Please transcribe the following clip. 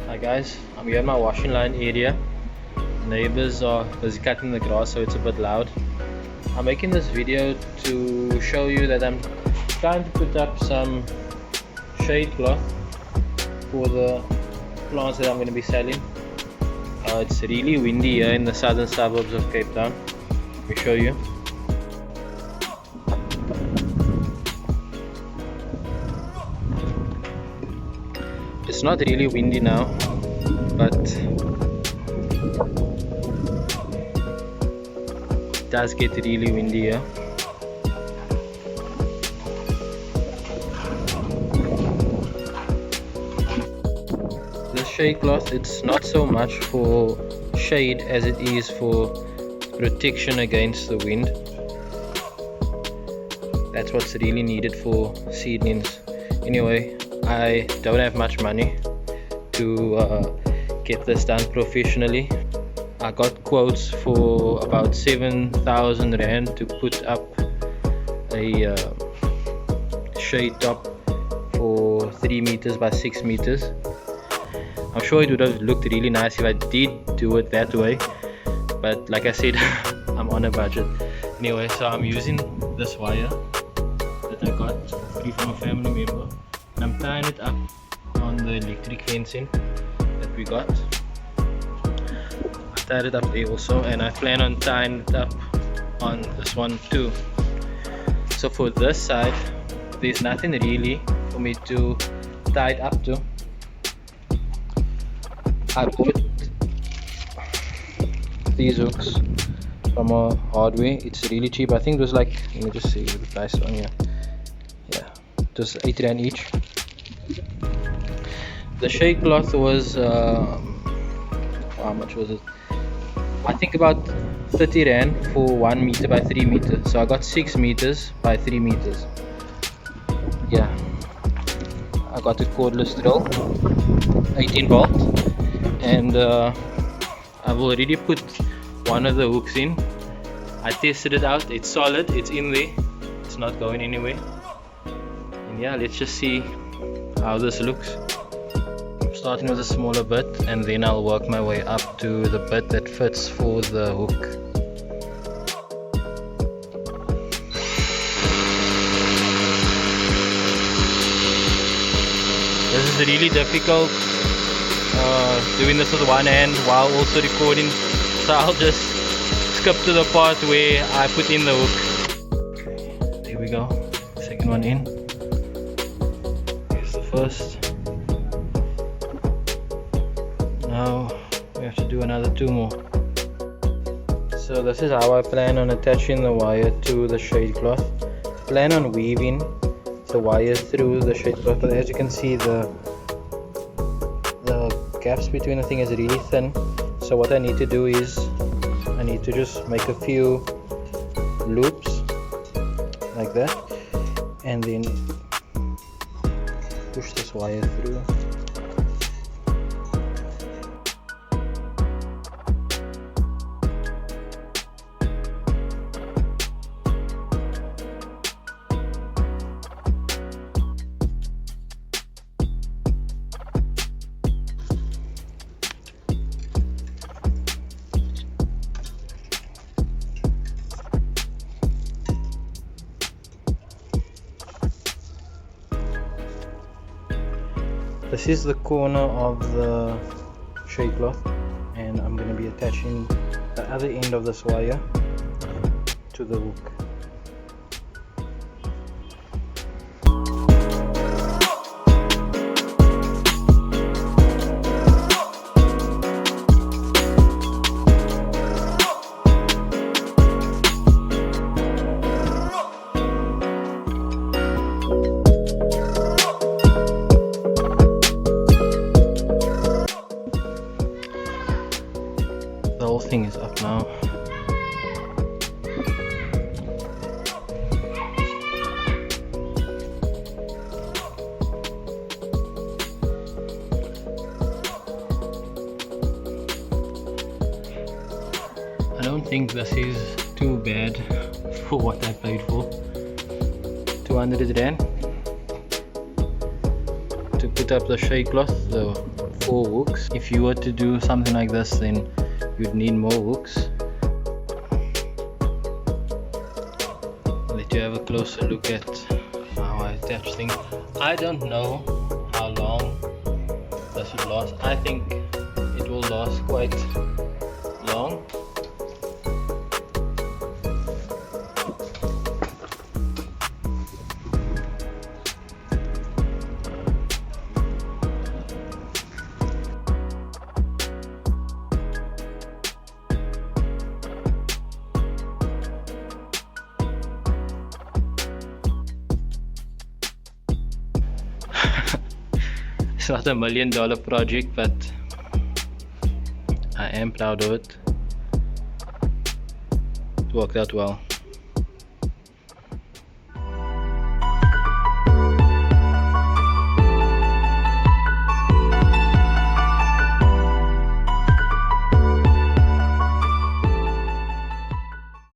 Hi guys, I'm here in my washing line area. Neighbors are busy cutting the grass, so it's a bit loud. I'm making this video to show you that I'm trying to put up some shade cloth for the plants that I'm going to be selling. It's really windy here in the southern suburbs of Cape Town. Let me show you. It's not really windy now, but it does get really windy here. The shade cloth, it's not so much for shade as it is for protection against the wind. That's what's really needed for seedlings. Anyway, I don't have much money to get this done professionally. I got quotes for about 7,000 rand to put up a shade top for 3 meters by 6 meters. I'm sure it would have looked really nice if I did do it that way, but like I said, I'm on a budget. Anyway, so I'm using this wire that I got free from a family member. I'm tying it up on the electric fencing that we got. I tied it up there also, and I plan on tying it up on this one too. So for this side, there's nothing really for me to tie it up to. I bought these hooks from a hardware. It's really cheap. I think it was like, let me just see the price on here. Yeah, it was 8 rand each. The shade cloth was how much was it? I think about 30 rand for 1 meter by 3 meters. So I got 6 meters by 3 meters. Yeah, I got a cordless drill, 18 volt, and I've already put one of the hooks in. I tested it out. It's solid. It's in there. It's not going anywhere. And yeah, let's just see how this looks. I'm starting with a smaller bit, and then I'll work my way up to the bit that fits for the hook. This is really difficult doing this with one hand while also recording, so I'll just skip to the part where I put in the hook. Okay, there we go. Second one in. Here's the first. Now we have to do another 2 more. So this is how I plan on attaching the wire to the shade cloth. Plan on weaving the wire through the shade cloth, but as you can see, the gaps between the thing is really thin. So what I need to do is I need to just make a few loops like that, and then push this wire through. This is the corner of the shade cloth, and I'm going to be attaching the other end of this wire to the hook. The whole thing is up now. I don't think this is too bad for what I paid for. 200 rand to put up the shade cloth, the 4 hooks. If you were to do something like this, then you'd need more hooks. Let you have a closer look at how I attach things. I don't know how long this would last. I think it will last quite long. It's not $1 million project, but I am proud of it. It worked out well.